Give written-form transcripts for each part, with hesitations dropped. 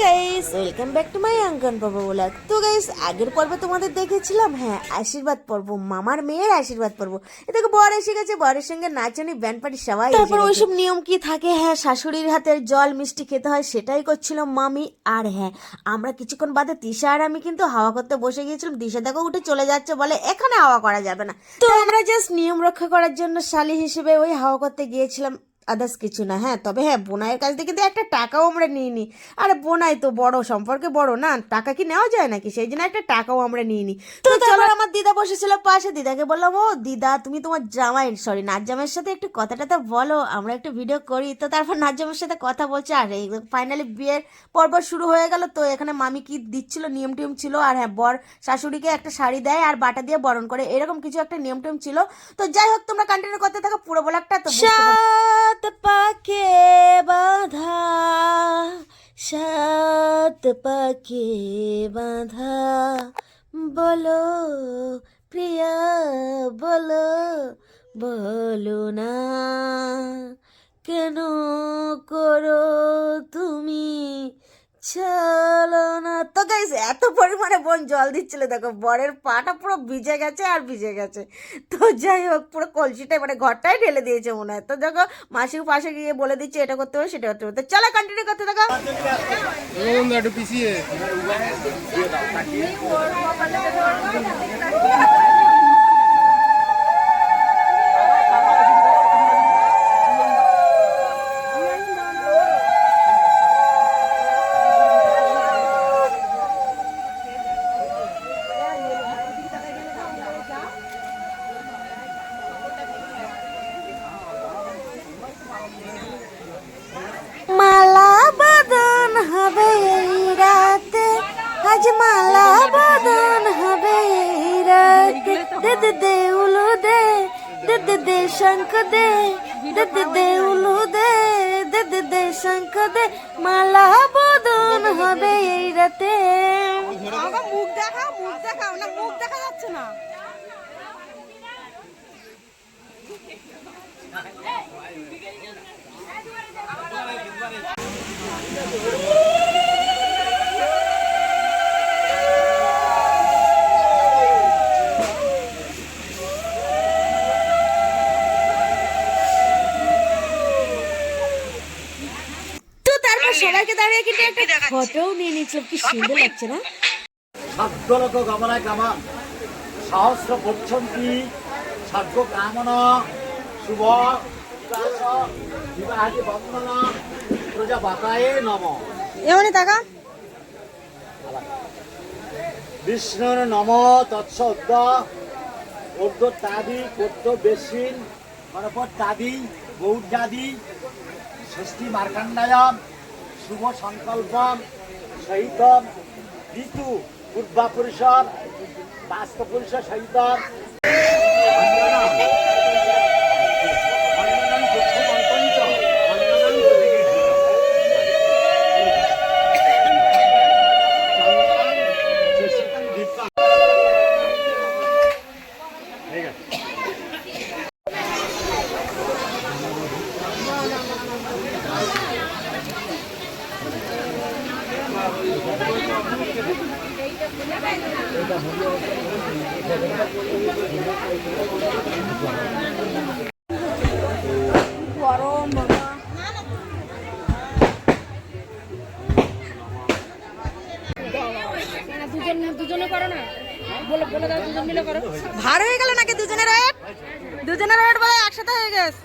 Guys, welcome back to my অঙ্কন পর্ব blog. তো গাইস, আগের পর্বে তোমাদের দেখেছিলাম আশীর্বাদ পর্ব, মামার মেয়ের আশীর্বাদ পর্ব। এদিকে বর এসে গেছে, বরের সঙ্গে নাচনি ব্যান্ড পার্টি সবাই। তারপর ওইসব নিয়ম কি থাকে, শাশুড়ির হাতের জল মিষ্টি খেতে হয়, সেটাই করছিল মামি। আর আমরা কিছুক্ষণ বাদে তিশা আর আমি কিন্তু হাওয়া করতে বসে গিয়েছিলাম। দিশা দেখো উঠে চলে যাচ্ছে, বলে এখানে হাওয়া করা যাবে না। তো আমরা জাস্ট নিয়ম রক্ষা করার জন্য শালি হিসেবে ওই হাওয়া করতে গিয়েছিলাম, আদার্স কিছু না। তবে বোনাইয়ের কাছ থেকে কিন্তু একটা টাকাও আমরা নিইনি। আরে বোনাই তো বড়, সম্পর্কে বড় না, টাকা কি নেওয়া যায় নাকি? সেই জন্য একটা টাকাও আমরা নিইনি। তো চলো, আমার দিদা বসেছিল পাশে, দিদাকে বললাম, ও দিদা তুমি তোমার জামাই, সরি নাচ জামাইয়ের সাথে একটু কথাটা বলো, আমরা একটু ভিডিও করি। তো তারপর নাচ জামাইয়ের সাথে কথা বলছে, আর ফাইনালি বিয়ের পর্ব শুরু হয়ে গেল। তো এখানে মামি কি দিচ্ছিল, নিয়ম টিয়ম ছিল। আর বর শাশুড়িকে একটা শাড়ি দেয় আর বাটা দিয়ে বরণ করে, এরকম কিছু একটা নিয়ম টিয়ম ছিল। তো যাই হোক, তোমরা কন্টিনিউ করতে থাকো পুরো ব্লগটা। তো পাকে বাঁধা, সাত পাকে বাঁধা, বলো প্রিয়া বলো, বলো না কেন করো তুমি ছলনা। তো গাইস, এত পরিমাণে বোন জল দিচ্ছিল, দেখো বরের পাটা পুরো ভিজে গেছে আর ভিজে গেছে। তো যাই হোক, পুরো কলসিটাই মানে ঘরটাই ঢেলে দিয়েছে মনে হয়। তো দেখো মাসির পাশে গিয়ে বলে দিচ্ছে এটা করতে হবে সেটা করতে হবে। তো চলো কন্টিনিউ করতে থাকো। মালা বদন হবে এই রাতে, আজ মালা বদন হবে এই রাতে, দে দে দে উলু দে, দে দে দে শঙ্খ দে, দে দে দে উলু দে, দে দে দে শঙ্খ দে, মালা বদন হবে এই রাতে। মুখ দেখাও, মুখ দেখাও না, মুখ দেখা যাচ্ছে না। সবাইকে দাঁড়িয়ে কিন্তু একটা ফটোও নিয়ে নিচ্ছিলাম, কি সুন্দর লাগছে না? সাধ্যলোক গমনায় কামান সহস্র পচ্ছন্তি সর্ব কামনা শুভ বিবাহাদি বন্দনা প্রজাপতায়ে নম। এমনি টাকা বিষ্ণুর নম তৎস উর্দ তাদি কর্ত বেশিন পরপর তাদি বৌদ্ধাদি ষষ্ঠী মার্কাণ্ডায়ম শুভ সংকল্পম সহিতম ঋতু পূর্বা পুরুষর বাস্তব পুরুষ সহিতম গরম বাবা। দুজনে করো না, বলে বলে দাও, দুজন মিলে করো। ভার হয়ে গেল নাকি দুজনের রেট? দুজনের রেট বলে একসাথে হয়ে গেছে।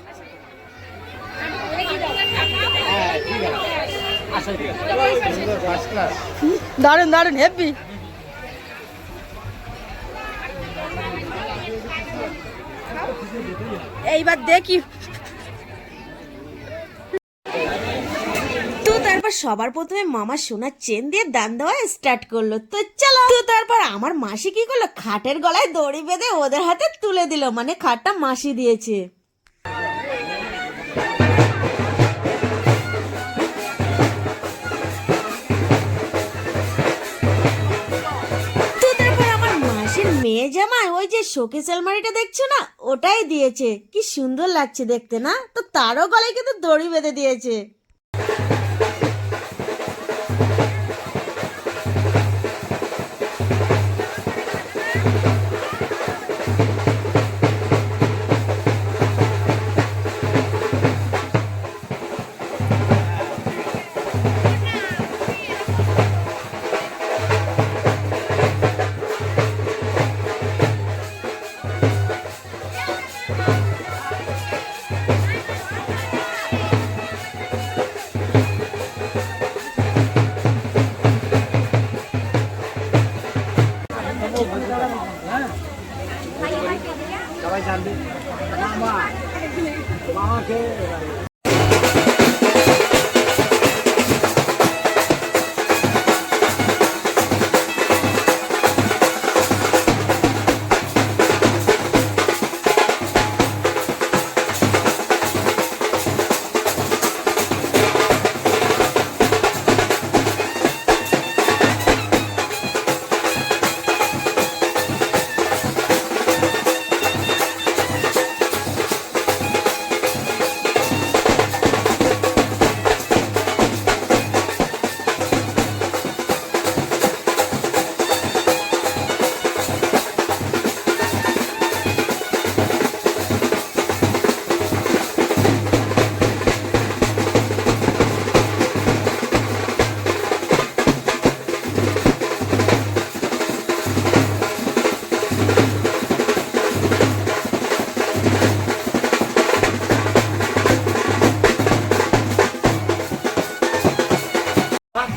দারুন দারুন, হ্যাপি। এইবার দেখি। তো তারপর সবার প্রথমে মামা সোনার চেন দিয়ে দান দেওয়া স্টার্ট করলো। তো চলো, তো তারপর আমার মাসি কি করলো, খাটের গলায় দড়ি বেঁধে ওদের হাতে তুলে দিল, মানে খাটটা মাসি দিয়েছে। মেয়ে জামাই ওই যে শোকেস আলমারিটা দেখছো না, ওটাই দিয়েছে। কি সুন্দর লাগছে দেখতে না? তো তারও গলায় কিন্তু দড়ি বেঁধে দিয়েছে। জানবে মামা মামাকে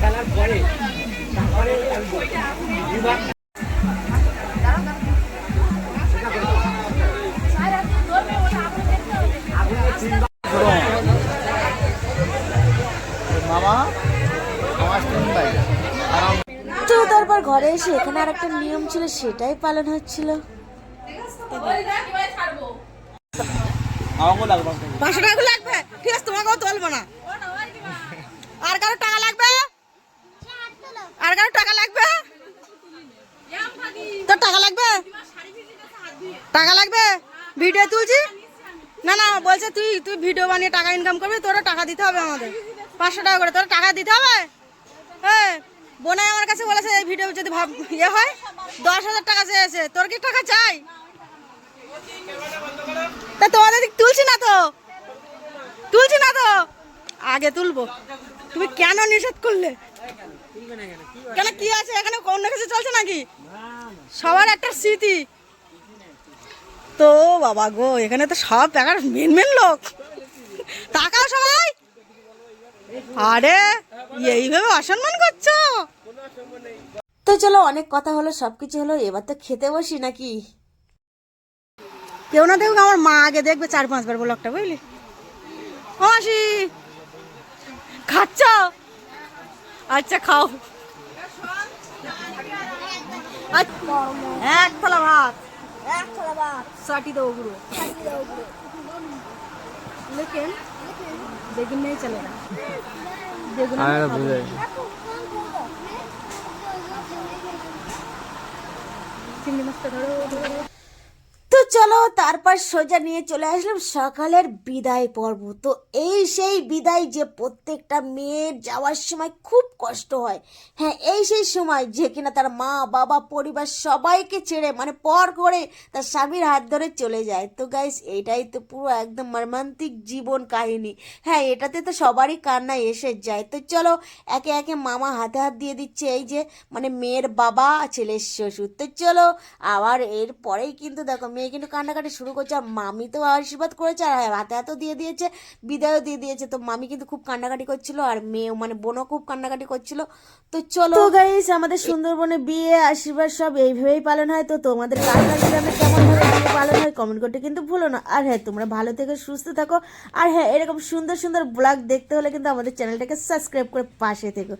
খেলার পরে তারপরে বিভাগ মামা আমার ভাই তো তারপর ঘরে এসে এখানে আর একটা নিয়ম ছিল, সেটাই পালন হচ্ছিল। আমাকেও লাগবে 500 টাকা করে লাগবে, ঠিক আছে তোমাকেও তুলবো না। আর কারো টাকা লাগবে? আর কারো টাকা লাগবে? তোর টাকা লাগবে? টাকা লাগবে? ভিডিও তুলছি না না, বলছে তুই তুই ভিডিও বানিয়ে টাকা ইনকাম করবি, তোরা টাকা দিতে হবে আমাদের 500 টাকা করে, তোরা টাকা দিতে হবে। হ্যাঁ, বোনাই আমার কাছে বলেছে এই ভিডিও যদি ইয়ে হয় 10,000 টাকা চেয়েছে, তোর কি টাকা চাই? তা তোমাদের তুলছি না তো, তুলছি না তো, আগে তুলবো। তুমি কেন নিষেধ করলে? কেন কি আছে এখানে, অন্য কিছু চলছে নাকি? সবার একটা স্মৃতি তো বাবা গো, এখানে তো সব টাকার মেন মেন লোক। টাকাও সবাই, আরে এইভাবে অসম্মান করছো। তো চলো, অনেক কথা হলো, সবকিছু হলো, এবার তো খেতে বসি নাকি? কেউ না দেখুক, আমার মা আগে দেখবে 4-5 বার ব্লগটা, বুঝলি? ও মাসি খাচ্ছ? আচ্ছা খাও। এক থালা ভাত, চাটি দেবো গুঁড়ো, লেকিন বেগুন নেই চলেগা, বেগুন চিংড়ি মাছটা ধরো। তো চলো, তারপর সোজা নিয়ে চলে আসলাম সকালের বিদায় পর্ব। তো এই সেই বিদায় যে প্রত্যেকটা মেয়ের যাওয়ার সময় খুব কষ্ট হয়। হ্যাঁ, এই সেই সময় যে কিনা তার মা বাবা পরিবার সবাইকে ছেড়ে মানে পর করে তার স্বামীর হাত ধরে চলে যায়। তো গাইস, এইটাই তো পুরো একদম মর্মান্তিক জীবন কাহিনী। হ্যাঁ, এটাতে তো সবারই কান্না এসে যায়। তো চলো, একে একে মামা হাতে হাত দিয়ে দিচ্ছে, এই যে মানে মেয়ের বাবা ছেলের শ্বশুর। তো চলো, আবার এর পরেই কিন্তু দেখো মেয়ে কিন্তু কান্নাকাটি শুরু করছে, আর মামি তো আশীর্বাদ করেছে আর হাতে হাতও দিয়ে দিয়েছে, বিদায়ও দিয়ে দিয়েছে। তো মামি কিন্তু খুব কান্নাকাটি করছিল, আর মেয়েও মানে বোনও খুব কান্নাকাটি করছিল। তো চলো গাইস, আমাদের সুন্দরবনে বিয়ে আশীর্বাদ সব এইভাবেই পালন হয়। তো তোমাদের কার গ্রামে কেমন ভাবে বিয়ে পালন হয় কমেন্ট করতে কিন্তু ভুলো না। আর হ্যাঁ, তোমরা ভালো থেকে সুস্থ থাকো। আর হ্যাঁ, এরকম সুন্দর সুন্দর ব্লগ দেখতে হলে কিন্তু আমাদের চ্যানেলটাকে সাবস্ক্রাইব করে পাশে থেকো।